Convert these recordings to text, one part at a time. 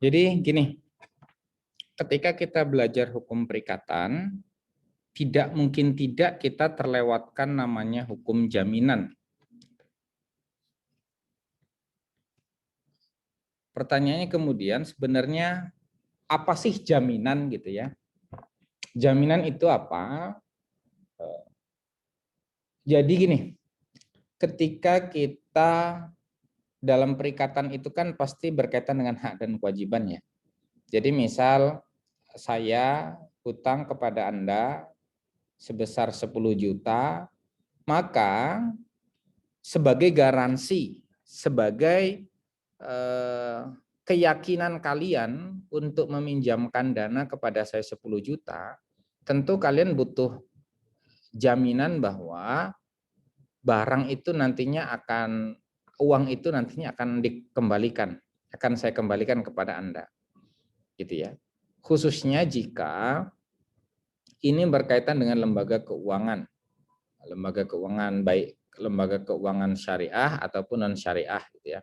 Jadi gini, ketika kita belajar hukum perikatan, tidak mungkin tidak kita terlewatkan namanya hukum jaminan. Pertanyaannya kemudian sebenarnya apa sih jaminan gitu ya? Jaminan itu apa? Jadi gini, ketika kita dalam perikatan itu kan pasti berkaitan dengan hak dan kewajiban ya. Jadi misal saya hutang kepada Anda sebesar 10 juta, maka sebagai garansi, sebagai keyakinan kalian untuk meminjamkan dana kepada saya 10 juta, tentu kalian butuh jaminan bahwa barang itu nantinya akan, uang itu nantinya akan dikembalikan, akan saya kembalikan kepada Anda. Gitu ya. Khususnya jika ini berkaitan dengan lembaga keuangan. Lembaga keuangan baik lembaga keuangan syariah ataupun non syariah gitu ya.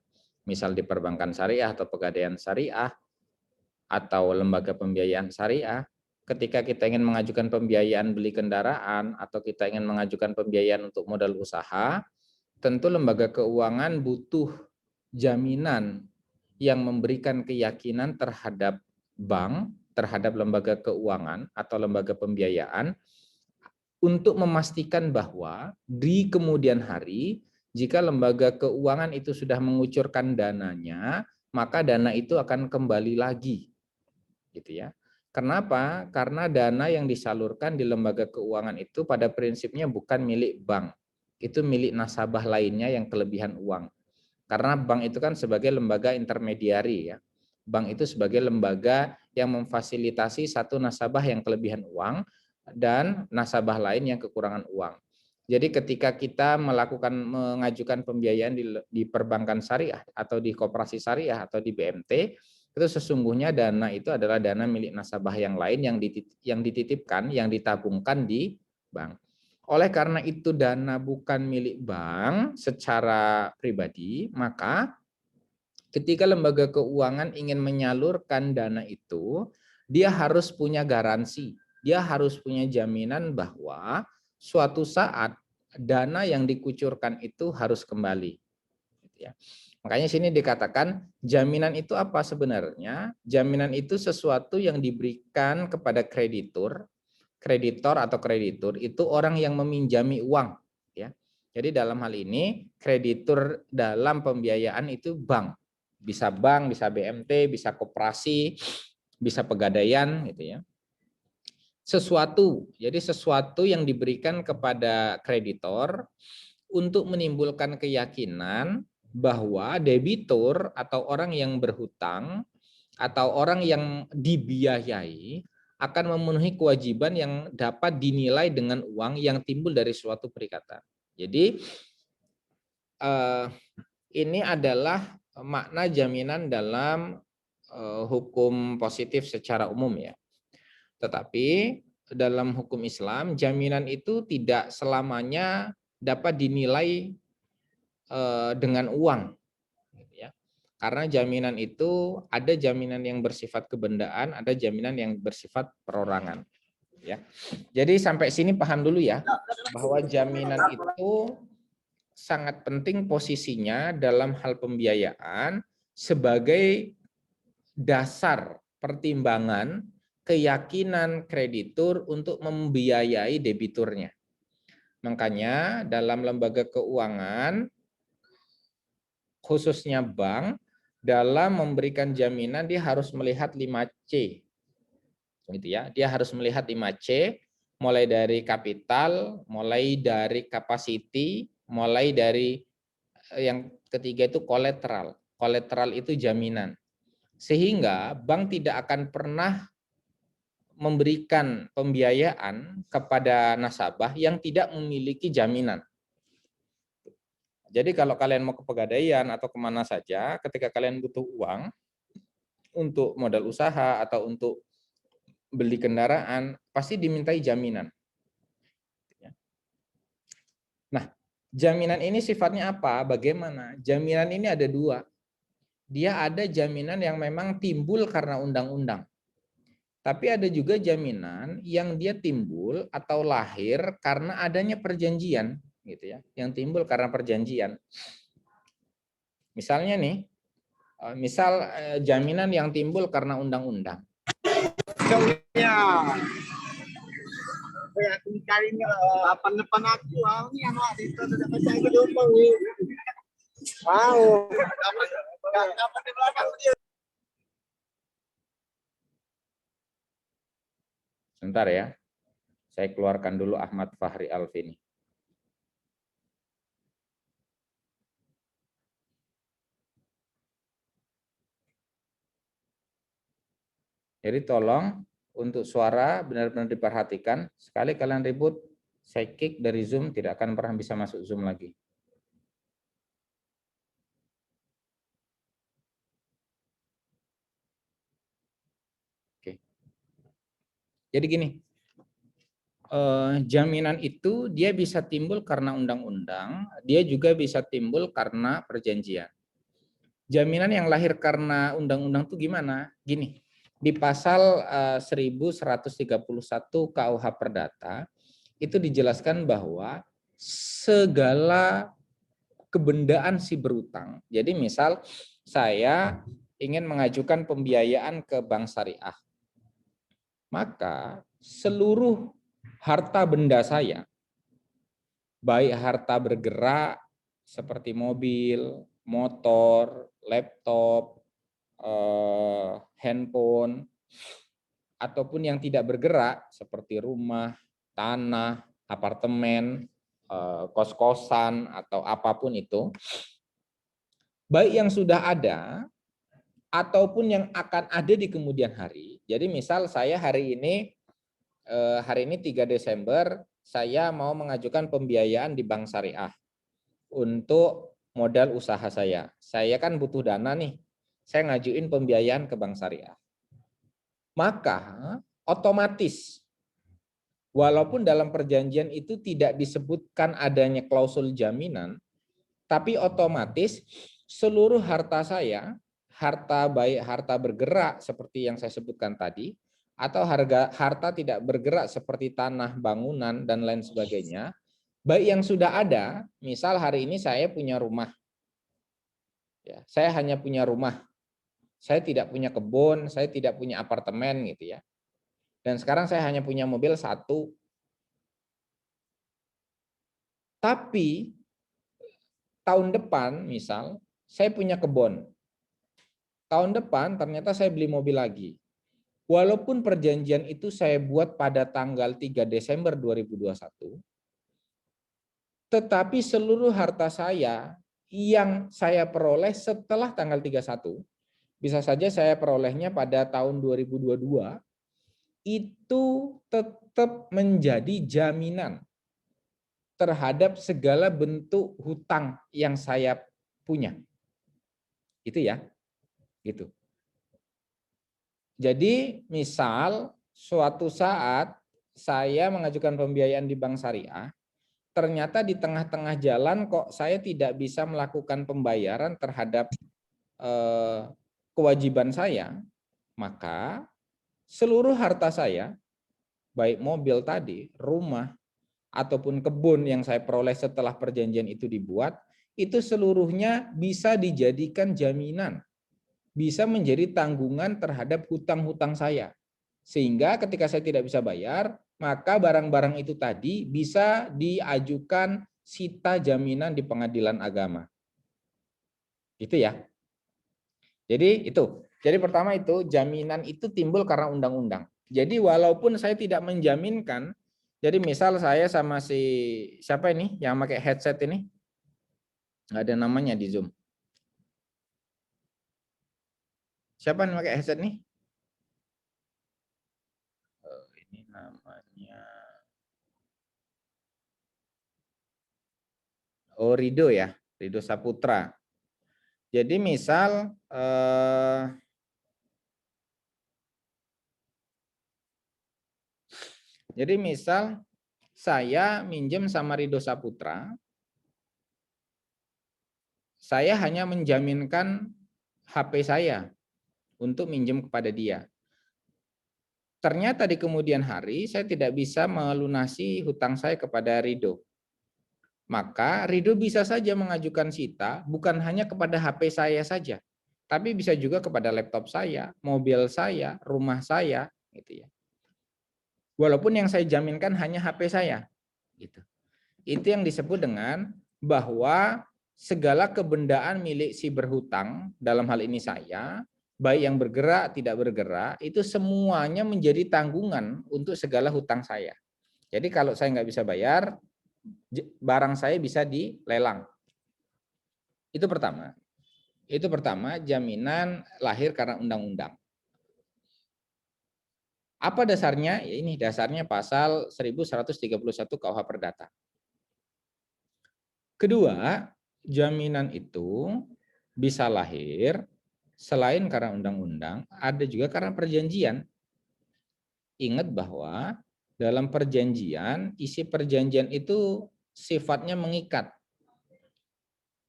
Misal di perbankan syariah atau pegadaian syariah atau lembaga pembiayaan syariah, ketika kita ingin mengajukan pembiayaan beli kendaraan atau kita ingin mengajukan pembiayaan untuk modal usaha, tentu lembaga keuangan butuh jaminan yang memberikan keyakinan terhadap bank, terhadap lembaga keuangan atau lembaga pembiayaan untuk memastikan bahwa di kemudian hari jika lembaga keuangan itu sudah mengucurkan dananya, maka dana itu akan kembali lagi. Gitu ya. Kenapa? Karena dana yang disalurkan di lembaga keuangan itu pada prinsipnya bukan milik bank. Itu milik nasabah lainnya yang kelebihan uang. Karena bank itu kan sebagai lembaga intermediari ya. Bank itu sebagai lembaga yang memfasilitasi satu nasabah yang kelebihan uang dan nasabah lain yang kekurangan uang. Jadi ketika kita mengajukan pembiayaan di perbankan syariah atau di koperasi syariah atau di BMT, itu sesungguhnya dana itu adalah dana milik nasabah yang lain yang dititipkan, yang ditabungkan di bank. Oleh karena itu dana bukan milik bank secara pribadi, maka ketika lembaga keuangan ingin menyalurkan dana itu, dia harus punya garansi, dia harus punya jaminan bahwa suatu saat dana yang dikucurkan itu harus kembali. Ya. Makanya sini dikatakan jaminan itu apa sebenarnya? Jaminan itu sesuatu yang diberikan kepada kreditur atau kreditur itu orang yang meminjami uang. Ya. Jadi dalam hal ini kreditur dalam pembiayaan itu bank, bisa BMT, bisa koperasi, bisa pegadaian, gitu ya. Jadi sesuatu yang diberikan kepada kreditor untuk menimbulkan keyakinan bahwa debitur atau orang yang berhutang atau orang yang dibiayai akan memenuhi kewajiban yang dapat dinilai dengan uang yang timbul dari suatu perikatan. Jadi ini adalah makna jaminan dalam hukum positif secara umum ya. Tetapi dalam hukum Islam jaminan itu tidak selamanya dapat dinilai dengan uang, ya. Karena jaminan itu ada jaminan yang bersifat kebendaan, ada jaminan yang bersifat perorangan, ya. Jadi sampai sini paham dulu ya bahwa jaminan itu sangat penting posisinya dalam hal pembiayaan sebagai dasar pertimbangan keyakinan kreditur untuk membiayai debiturnya. Makanya dalam lembaga keuangan khususnya bank dalam memberikan jaminan dia harus melihat 5C. Gitu ya. Dia harus melihat 5C mulai dari kapital, mulai dari capacity, mulai dari yang ketiga itu kolateral. Kolateral itu jaminan. Sehingga bank tidak akan pernah memberikan pembiayaan kepada nasabah yang tidak memiliki jaminan. Jadi kalau kalian mau ke pegadaian atau kemana saja, ketika kalian butuh uang untuk modal usaha atau untuk beli kendaraan, pasti dimintai jaminan. Nah, jaminan ini sifatnya apa? Bagaimana? Jaminan ini ada dua. dia ada jaminan yang memang timbul karena undang-undang. Tapi ada juga jaminan yang dia timbul atau lahir karena adanya perjanjian, gitu ya, yang timbul karena perjanjian. Misalnya nih, jaminan yang timbul karena undang-undang. Depan aku, ini anak itu sudah percaya gitu, wow, dapat di belakang dia. Sebentar ya, saya keluarkan dulu Ahmad Fahri Alvini. Jadi tolong untuk suara benar-benar diperhatikan. Sekali kalian ribut, saya kick dari Zoom, tidak akan pernah bisa masuk Zoom lagi. Oke. Jadi gini, jaminan itu dia bisa timbul karena undang-undang, dia juga bisa timbul karena perjanjian. Jaminan yang lahir karena undang-undang itu gimana? Gini, di pasal 1131 KUH Perdata itu dijelaskan bahwa segala kebendaan si berutang. Jadi misal saya ingin mengajukan pembiayaan ke bank syariah, maka seluruh harta benda saya, baik harta bergerak seperti mobil, motor, laptop, handphone, ataupun yang tidak bergerak seperti rumah, tanah, apartemen, kos-kosan, atau apapun itu, baik yang sudah ada ataupun yang akan ada di kemudian hari. Jadi misal saya hari ini 3 Desember, saya mau mengajukan pembiayaan di Bank Syariah untuk modal usaha saya. Saya kan butuh dana nih, saya ngajuin pembiayaan ke Bank Syariah. Maka otomatis, walaupun dalam perjanjian itu tidak disebutkan adanya klausul jaminan, tapi otomatis seluruh harta saya, harta baik harta bergerak seperti yang saya sebutkan tadi, atau harta tidak bergerak seperti tanah, bangunan, dan lain sebagainya, baik yang sudah ada, misal hari ini saya punya rumah, ya, saya hanya punya rumah, saya tidak punya kebun, saya tidak punya apartemen gitu ya, dan sekarang saya hanya punya mobil satu, tapi tahun depan misal saya punya kebun, tahun depan ternyata saya beli mobil lagi. Walaupun perjanjian itu saya buat pada tanggal 3 Desember 2021, tetapi seluruh harta saya yang saya peroleh setelah tanggal 31, bisa saja saya perolehnya pada tahun 2022, itu tetap menjadi jaminan terhadap segala bentuk hutang yang saya punya. Itu ya, gitu. Jadi misal suatu saat saya mengajukan pembiayaan di bank syariah, ternyata di tengah-tengah jalan kok saya tidak bisa melakukan pembayaran terhadap kewajiban saya, maka seluruh harta saya, baik mobil tadi, rumah, ataupun kebun yang saya peroleh setelah perjanjian itu dibuat, itu seluruhnya bisa dijadikan jaminan, bisa menjadi tanggungan terhadap hutang-hutang saya. Sehingga ketika saya tidak bisa bayar, maka barang-barang itu tadi bisa diajukan sita jaminan di pengadilan agama. Itu ya. Jadi itu. Jadi pertama itu jaminan itu timbul karena undang-undang. Jadi walaupun saya tidak menjaminkan, jadi misal saya sama si siapa ini yang pakai headset ini, nggak ada namanya di Zoom. Siapa yang pakai headset nih? Ini namanya Rido ya, Rido Saputra. Jadi misal saya minjem sama Rido Saputra, saya hanya menjaminkan HP saya untuk minjem kepada dia. Ternyata di kemudian hari saya tidak bisa melunasi hutang saya kepada Rido. Maka Rido bisa saja mengajukan sita bukan hanya kepada HP saya saja, tapi bisa juga kepada laptop saya, mobil saya, rumah saya, gitu ya. Walaupun yang saya jaminkan hanya HP saya, gitu. Itu yang disebut dengan bahwa segala kebendaan milik si berhutang, dalam hal ini saya, baik yang bergerak, tidak bergerak, itu semuanya menjadi tanggungan untuk segala hutang saya. Jadi kalau saya nggak bisa bayar, barang saya bisa dilelang. Itu pertama. Itu pertama, jaminan lahir karena undang-undang. Apa dasarnya? Ya ini dasarnya pasal 1131 KUH Perdata. Kedua, jaminan itu bisa lahir selain karena undang-undang, ada juga karena perjanjian. Ingat bahwa dalam perjanjian, isi perjanjian itu sifatnya mengikat.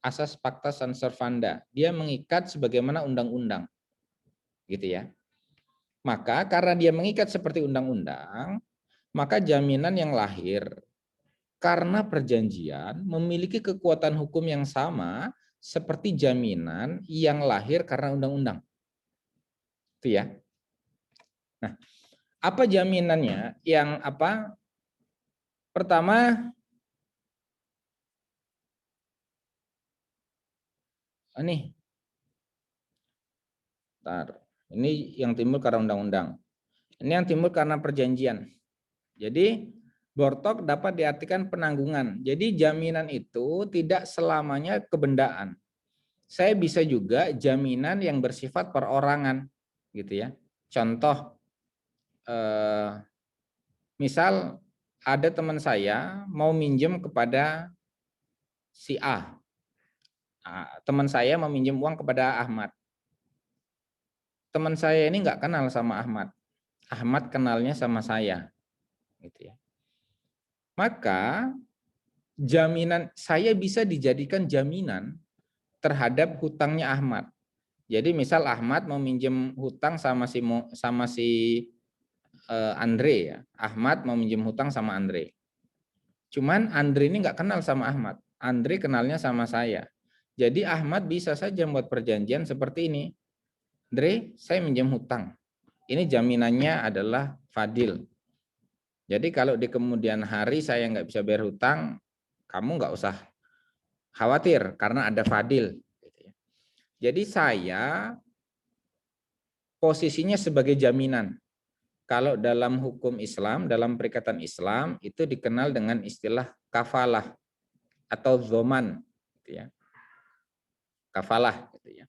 Asas pacta sunt servanda, dia mengikat sebagaimana undang-undang. Gitu ya. Maka karena dia mengikat seperti undang-undang, maka jaminan yang lahir karena perjanjian memiliki kekuatan hukum yang sama seperti jaminan yang lahir karena undang-undang. Itu ya. Nah, apa jaminannya? Yang apa? Pertama, nih, ini yang timbul karena undang-undang. Ini yang timbul karena perjanjian. Jadi, bortok dapat diartikan penanggungan. Jadi, jaminan itu tidak selamanya kebendaan. Saya bisa juga jaminan yang bersifat perorangan, gitu ya. Contoh, misal ada teman saya mau minjem kepada si A. Teman saya mau minjem uang kepada Ahmad. Teman saya ini nggak kenal sama Ahmad. Ahmad kenalnya sama saya, gitu ya. Maka jaminan saya bisa dijadikan jaminan terhadap hutangnya Ahmad. Jadi misal Ahmad mau minjem hutang sama si Andre ya. Ahmad mau minjem hutang sama Andre. Cuman Andre ini nggak kenal sama Ahmad. Andre kenalnya sama saya. Jadi Ahmad bisa saja membuat perjanjian seperti ini. Andre, saya minjem hutang. Ini jaminannya adalah Fadil. Jadi kalau di kemudian hari saya nggak bisa bayar hutang, kamu nggak usah khawatir karena ada Fadil. Jadi saya posisinya sebagai jaminan. Kalau dalam hukum Islam, dalam perikatan Islam itu dikenal dengan istilah kafalah atau zoman, gitu ya. Kafalah, gitu ya.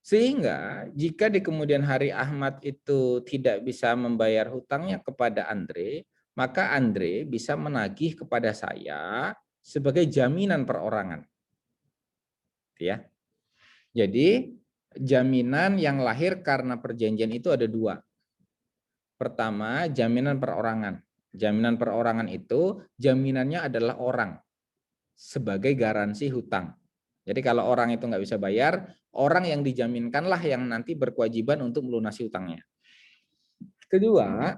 Sehingga jika di kemudian hari Ahmad itu tidak bisa membayar hutangnya kepada Andre, maka Andre bisa menagih kepada saya sebagai jaminan perorangan. Ya. Jadi jaminan yang lahir karena perjanjian itu ada dua. Pertama, jaminan perorangan. Jaminan perorangan itu jaminannya adalah orang sebagai garansi hutang. Jadi kalau orang itu nggak bisa bayar, orang yang dijaminkanlah yang nanti berkewajiban untuk melunasi hutangnya. Kedua,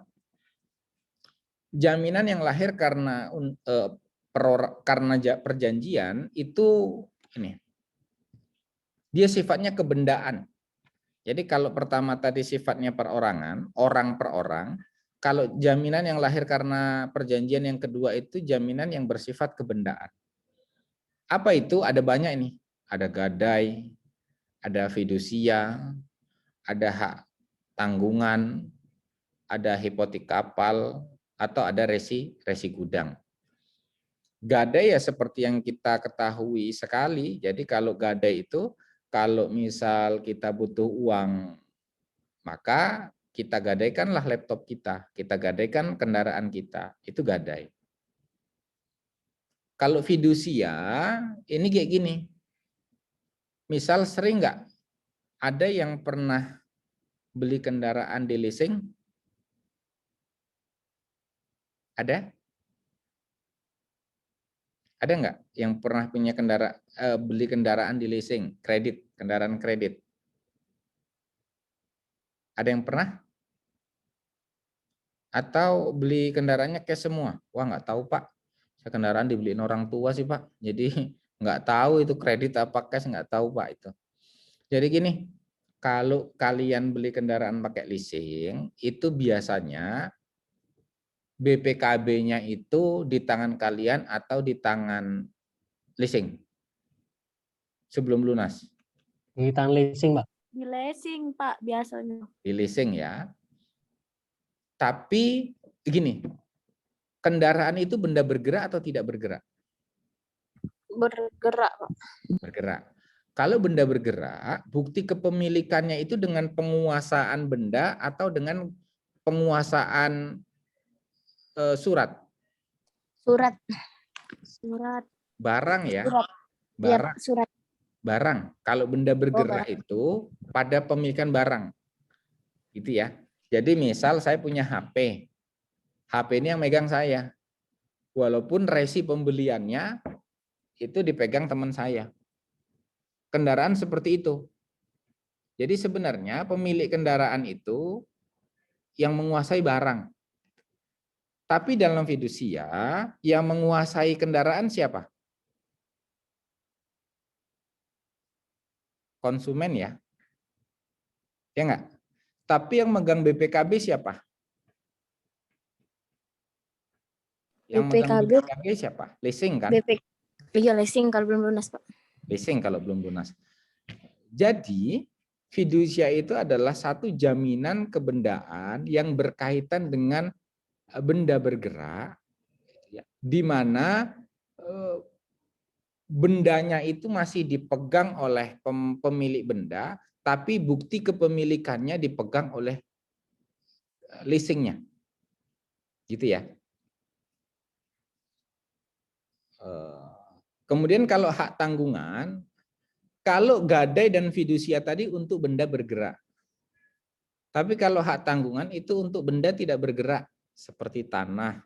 jaminan yang lahir karena perjanjian itu ini, dia sifatnya kebendaan. Jadi kalau pertama tadi sifatnya perorangan, orang per orang, kalau jaminan yang lahir karena perjanjian yang kedua itu jaminan yang bersifat kebendaan. Apa itu? Ada banyak ini. Ada gadai, ada fidusia, ada hak tanggungan, ada hipotek kapal, atau ada resi gudang. Gadai ya seperti yang kita ketahui sekali. Jadi kalau gadai itu, kalau misal kita butuh uang, maka kita gadaikanlah laptop kita gadaikan kendaraan kita, itu gadai. Kalau fidusia, ini kayak gini. Misal sering nggak ada yang pernah beli kendaraan di leasing? Ada? Ada nggak yang pernah punya beli kendaraan di leasing, kredit, kendaraan kredit? Ada yang pernah? Atau beli kendaraannya cash semua? Wah, nggak tahu Pak. Saya kendaraan dibeliin orang tua sih Pak. Jadi nggak tahu itu kredit apa cash, nggak tahu Pak itu. Jadi gini, kalau kalian beli kendaraan pakai leasing, itu biasanya BPKB-nya itu di tangan kalian atau di tangan leasing sebelum lunas. Di tangan leasing, Pak. Di leasing, Pak, biasanya. Di leasing ya. Tapi gini, kendaraan itu benda bergerak atau tidak bergerak? Bergerak, Pak. Bergerak. Kalau benda bergerak, bukti kepemilikannya itu dengan penguasaan benda atau dengan penguasaan surat? Surat. Surat. Barang ya. Surat. Barang. Ya, surat. Barang. Kalau benda bergerak itu pada pemilikan barang. Gitu ya. Jadi misal saya punya HP. HP ini yang megang saya. Walaupun resi pembeliannya itu dipegang teman saya. Kendaraan seperti itu. Jadi sebenarnya pemilik kendaraan itu yang menguasai barang. Tapi dalam fidusia yang menguasai kendaraan siapa? Konsumen ya. Ya enggak? Tapi yang megang BPKB siapa? Yang megang BPKB siapa? Leasing kan? Iya, leasing kalau belum lunas, Pak. Leasing kalau belum lunas. Jadi fidusia itu adalah satu jaminan kebendaan yang berkaitan dengan benda bergerak, di mana bendanya itu masih dipegang oleh pemilik benda, tapi bukti kepemilikannya dipegang oleh leasingnya, gitu ya. Kemudian kalau hak tanggungan, kalau gadai dan fidusia tadi untuk benda bergerak. Tapi kalau hak tanggungan itu untuk benda tidak bergerak, seperti tanah,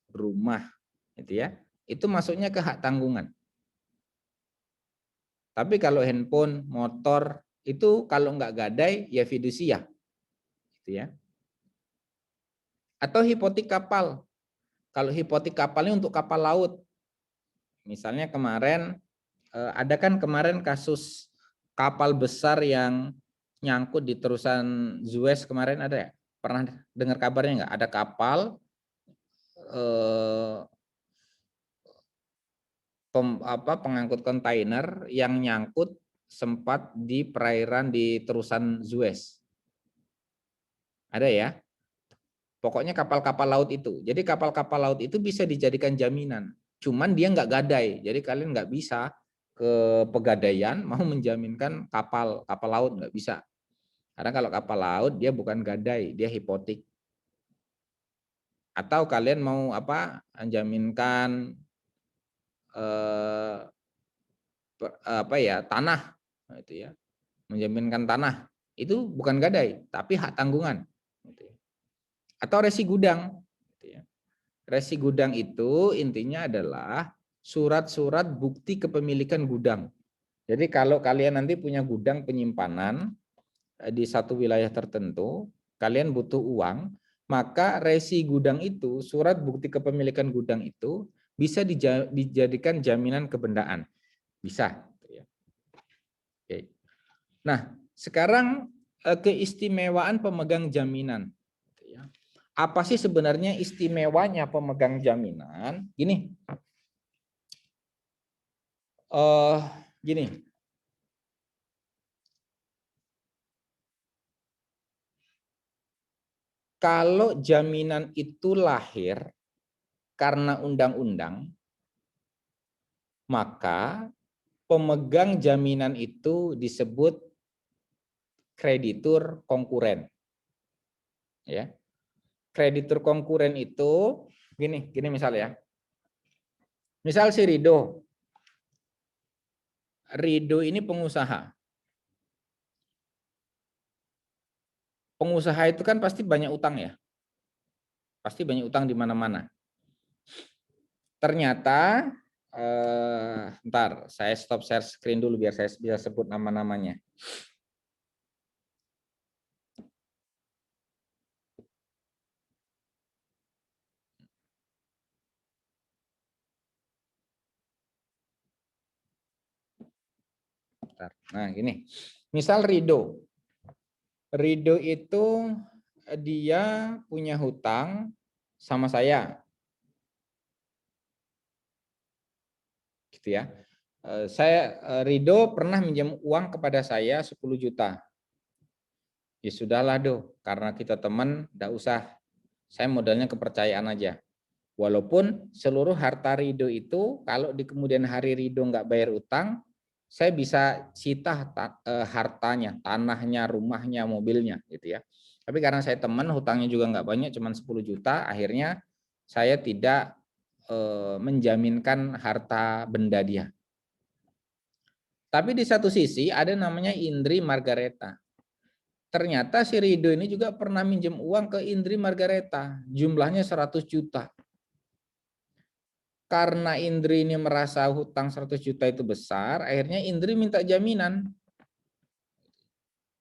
rumah, gitu ya. Itu masuknya ke hak tanggungan. Tapi kalau handphone, motor, itu kalau nggak gadai, ya fidusia. Gitu ya. Atau hipotek kapal. Kalau hipotek kapal ini untuk kapal laut. Misalnya kemarin, ada kan kemarin kasus kapal besar yang nyangkut di terusan Suez kemarin, ada ya? Pernah dengar kabarnya nggak? Ada kapal pengangkut kontainer yang nyangkut sempat di perairan di terusan Suez. Ada ya? Pokoknya kapal-kapal laut itu. Jadi kapal-kapal laut itu bisa dijadikan jaminan. Cuman dia nggak gadai. Jadi kalian nggak bisa ke pegadaian mau menjaminkan kapal laut, nggak bisa. Karena kalau kapal laut dia bukan gadai, dia hipotek. Atau kalian mau menjaminkan tanah, itu ya, menjaminkan tanah itu bukan gadai tapi hak tanggungan. Atau resi gudang. Resi gudang itu intinya adalah surat-surat bukti kepemilikan gudang. Jadi kalau kalian nanti punya gudang penyimpanan di satu wilayah tertentu, kalian butuh uang, maka resi gudang itu, surat bukti kepemilikan gudang itu bisa dijadikan jaminan kebendaan. Bisa. Oke. Nah, sekarang keistimewaan pemegang jaminan. Apa sih sebenarnya istimewanya pemegang jaminan? Gini. Gini. Kalau jaminan itu lahir karena undang-undang, maka pemegang jaminan itu disebut kreditur konkuren. Ya. Kreditur konkuren itu gini misal ya. Misal si Rido. Rido ini pengusaha. Pengusaha itu kan pasti banyak utang ya. Pasti banyak utang di mana-mana. Ternyata Ntar saya stop share screen dulu biar saya bisa sebut nama-namanya. Nah, gini. Misal Rido. Rido itu dia punya hutang sama saya. Gitu ya. Rido pernah minjam uang kepada saya 10 juta. Ya sudahlah, Do, karena kita teman, enggak usah. Saya modalnya kepercayaan aja. Walaupun seluruh harta Rido itu kalau di kemudian hari Rido nggak bayar utang, saya bisa sita hartanya, tanahnya, rumahnya, mobilnya, gitu ya. Tapi karena saya teman, hutangnya juga nggak banyak, cuma 10 juta, akhirnya saya tidak menjaminkan harta benda dia. Tapi di satu sisi ada namanya Indri Margareta. Ternyata si Rido ini juga pernah minjem uang ke Indri Margareta, jumlahnya 100 juta. Karena Indri ini merasa hutang 100 juta itu besar, akhirnya Indri minta jaminan.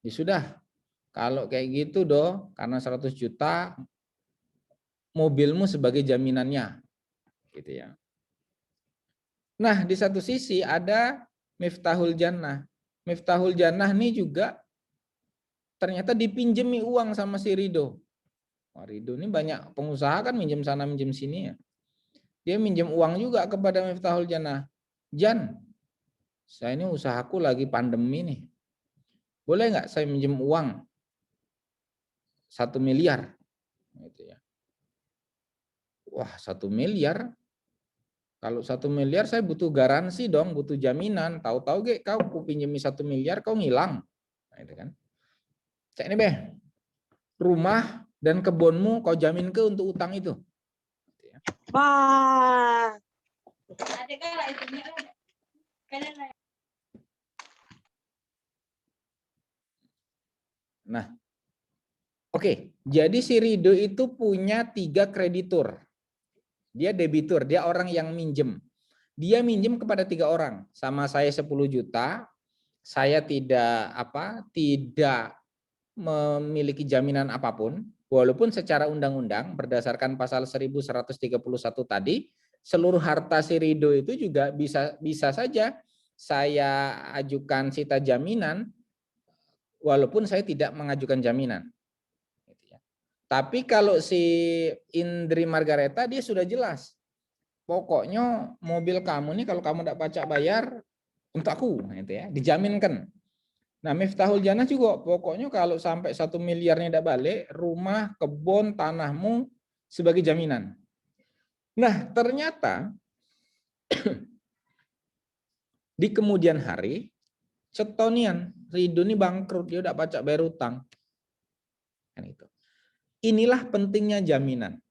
Ya sudah, kalau kayak gitu doh, karena 100 juta, mobilmu sebagai jaminannya. Gitu ya. Nah, di satu sisi ada Miftahul Jannah. Miftahul Jannah ini juga ternyata dipinjemi uang sama si Rido. Wah, Rido ini banyak pengusaha kan minjem sana minjem sini ya. Dia minjem uang juga kepada Miftahul Jannah. Jan, saya ini usahaku lagi pandemi nih. Boleh nggak saya minjem uang 1 miliar? Gitu ya. Wah, 1 miliar. Kalau 1 miliar saya butuh garansi dong, butuh jaminan. Tahu-tahu kau pinjemi 1 miliar kau ngilang. Nah, itu kan. Cek ini beh, rumah dan kebunmu kau jamin ke untuk utang itu. Wah. Nah, oke. Jadi si Rido itu punya 3 kreditur. Dia debitur, dia orang yang minjem. Dia minjem kepada 3 orang. Sama saya 10 juta. Saya tidak memiliki jaminan apapun. Walaupun secara undang-undang berdasarkan pasal 1131 tadi, seluruh harta si Rido itu juga bisa saja saya ajukan sita jaminan walaupun saya tidak mengajukan jaminan. Tapi kalau si Indri Margareta dia sudah jelas. Pokoknya mobil kamu nih kalau kamu tidak pacak bayar untuk aku, gitu ya, dijaminkan. Nah, Miftahul Jannah juga pokoknya kalau sampai 1 miliarnya tidak balik, rumah, kebun, tanahmu sebagai jaminan. Nah, ternyata di kemudian hari Cetonian Rido ini bangkrut, dia tidak pacak bayar utang. Kan itu. Inilah pentingnya jaminan.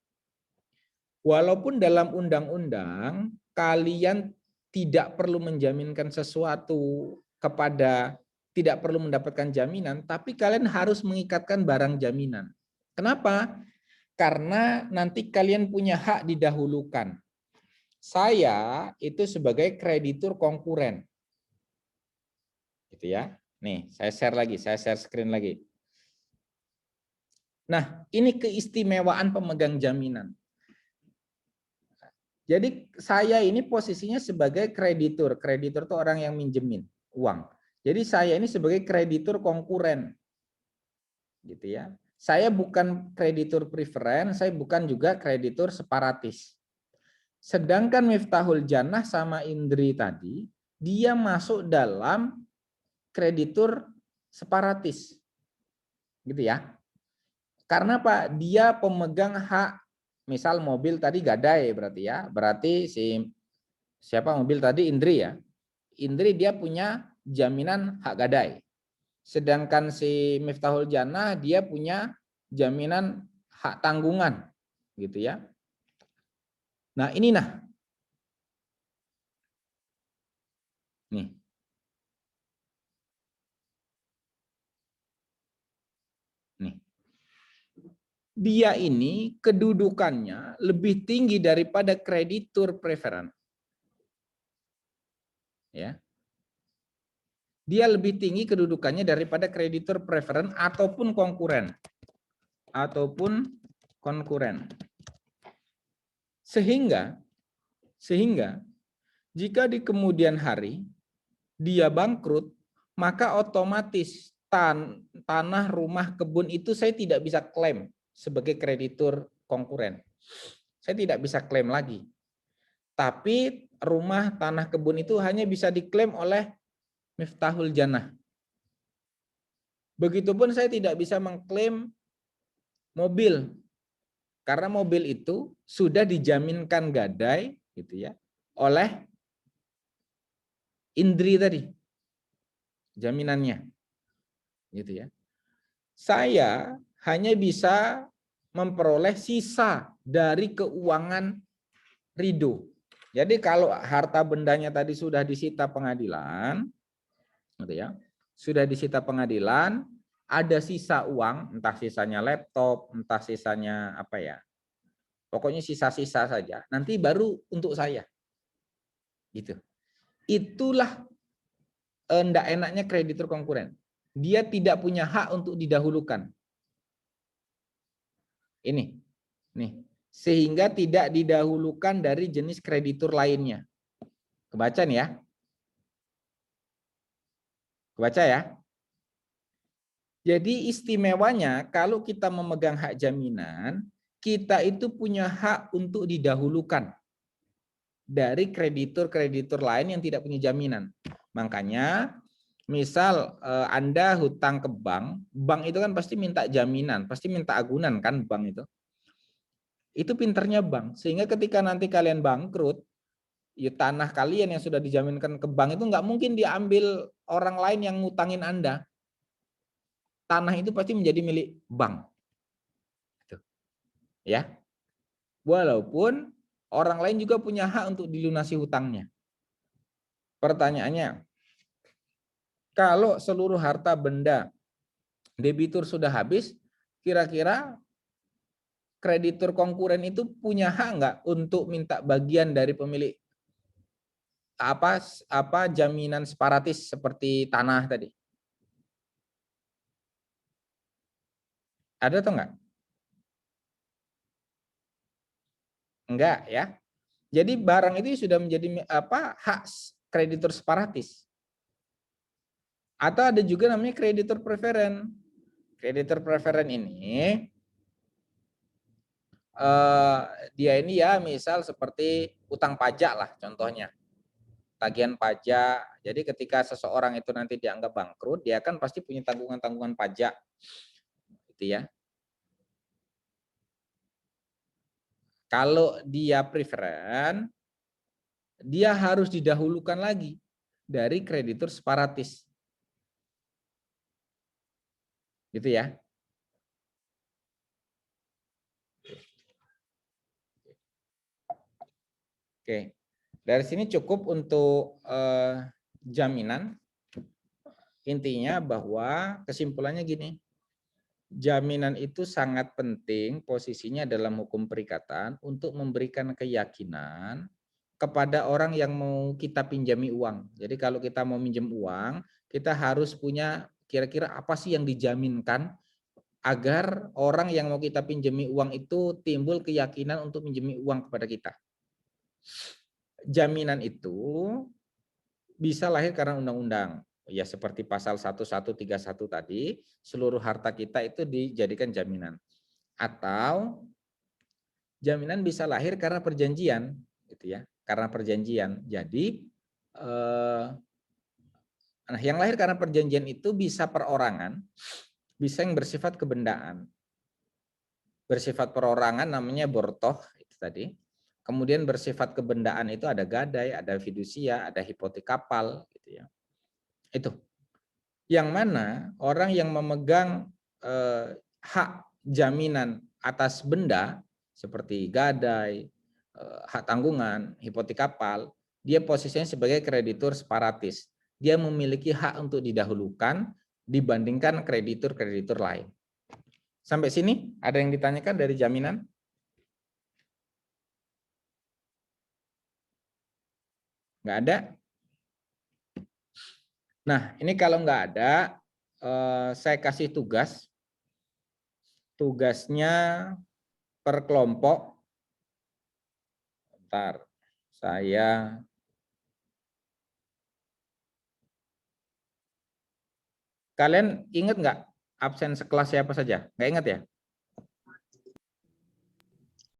Walaupun dalam undang-undang kalian tidak perlu menjaminkan sesuatu kepada, tidak perlu mendapatkan jaminan, tapi kalian harus mengikatkan barang jaminan. Kenapa? Karena nanti kalian punya hak didahulukan. Saya itu sebagai kreditur konkuren. Gitu ya. Nih, saya share screen lagi. Nah, ini keistimewaan pemegang jaminan. Jadi saya ini posisinya sebagai kreditur. Kreditur itu orang yang minjemin uang. Jadi saya ini sebagai kreditur konkuren. Gitu ya. Saya bukan kreditur preferen, saya bukan juga kreditur separatis. Sedangkan Miftahul Jannah sama Indri tadi, dia masuk dalam kreditur separatis. Gitu ya. Karena Pak, dia pemegang hak, misal mobil tadi gadai berarti ya. Berarti siapa mobil tadi? Indri ya. Indri dia punya jaminan hak gadai. Sedangkan si Miftahul Jannah dia punya jaminan hak tanggungan. Gitu ya. Nah, ini nah. Nih. Nih. Dia ini kedudukannya lebih tinggi daripada kreditur preferen. ya. Dia lebih tinggi kedudukannya daripada kreditur preferen ataupun konkuren. Sehingga jika di kemudian hari dia bangkrut, maka otomatis tanah, rumah, kebun itu saya tidak bisa klaim sebagai kreditur konkuren. Saya tidak bisa klaim lagi. Tapi rumah, tanah, kebun itu hanya bisa diklaim oleh Miftahul Jannah. Begitupun saya tidak bisa mengklaim mobil. Karena mobil itu sudah dijaminkan gadai gitu ya oleh Indri tadi. Jaminannya. Gitu ya. Saya hanya bisa memperoleh sisa dari keuangan Ridho. Jadi kalau harta bendanya tadi sudah disita pengadilan, gitu ya, sudah disita pengadilan, ada sisa uang, entah sisanya laptop, entah sisanya apa ya, pokoknya sisa-sisa saja. Nanti baru untuk saya, gitu. Itulah enggak enaknya kreditur konkuren. Dia tidak punya hak untuk didahulukan. Ini, nih, sehingga tidak didahulukan dari jenis kreditur lainnya. Kebaca nih ya. Kebaca ya. Jadi istimewanya kalau kita memegang hak jaminan, kita itu punya hak untuk didahulukan dari kreditur-kreditur lain yang tidak punya jaminan. Makanya misal Anda hutang ke bank, bank itu kan pasti minta jaminan, pasti minta agunan kan bank itu. Itu pinternya bank, sehingga ketika nanti kalian bangkrut, ya tanah kalian yang sudah dijaminkan ke bank itu nggak mungkin diambil orang lain yang ngutangin Anda. Tanah itu pasti menjadi milik bank. Gitu. Ya. Walaupun orang lain juga punya hak untuk dilunasi hutangnya. Pertanyaannya, kalau seluruh harta benda debitur sudah habis, kira-kira kreditur konkuren itu punya hak nggak untuk minta bagian dari pemilik apa jaminan separatis seperti tanah tadi? Ada atau enggak? Enggak ya. Jadi barang itu sudah menjadi hak kreditur separatis. Atau ada juga namanya kreditur preferen. Kreditur preferen ini dia ini ya misal seperti utang pajak lah contohnya. Tagihan pajak. Jadi ketika seseorang itu nanti dianggap bangkrut, dia kan pasti punya tanggungan-tanggungan pajak. Gitu ya. Kalau dia preferen, dia harus didahulukan lagi dari kreditur separatis. Gitu ya. Oke. Dari sini cukup untuk jaminan. Intinya bahwa kesimpulannya gini. Jaminan itu sangat penting posisinya dalam hukum perikatan untuk memberikan keyakinan kepada orang yang mau kita pinjami uang. Jadi kalau kita mau minjem uang, kita harus punya kira-kira apa sih yang dijaminkan agar orang yang mau kita pinjami uang itu timbul keyakinan untuk pinjami uang kepada kita. Jaminan itu bisa lahir karena undang-undang. Ya seperti pasal 1131 tadi, seluruh harta kita itu dijadikan jaminan. Atau jaminan bisa lahir karena perjanjian, gitu ya. Karena perjanjian. Jadi nah yang lahir karena perjanjian itu bisa perorangan, bisa yang bersifat kebendaan. Bersifat perorangan namanya bortoh itu tadi. Kemudian bersifat kebendaan itu ada gadai, ada fidusia, ada hipotek kapal, gitu ya. Itu. Yang mana orang yang memegang hak jaminan atas benda seperti gadai, hak tanggungan, hipotek kapal, dia posisinya sebagai kreditur separatis. Dia memiliki hak untuk didahulukan dibandingkan kreditur-kreditur lain. Sampai sini ada yang ditanyakan dari jaminan? Nggak ada? Nah, ini kalau nggak ada, saya kasih tugas. Tugasnya per kelompok. Bentar, saya kalian ingat nggak absen sekelas siapa saja? Nggak ingat ya?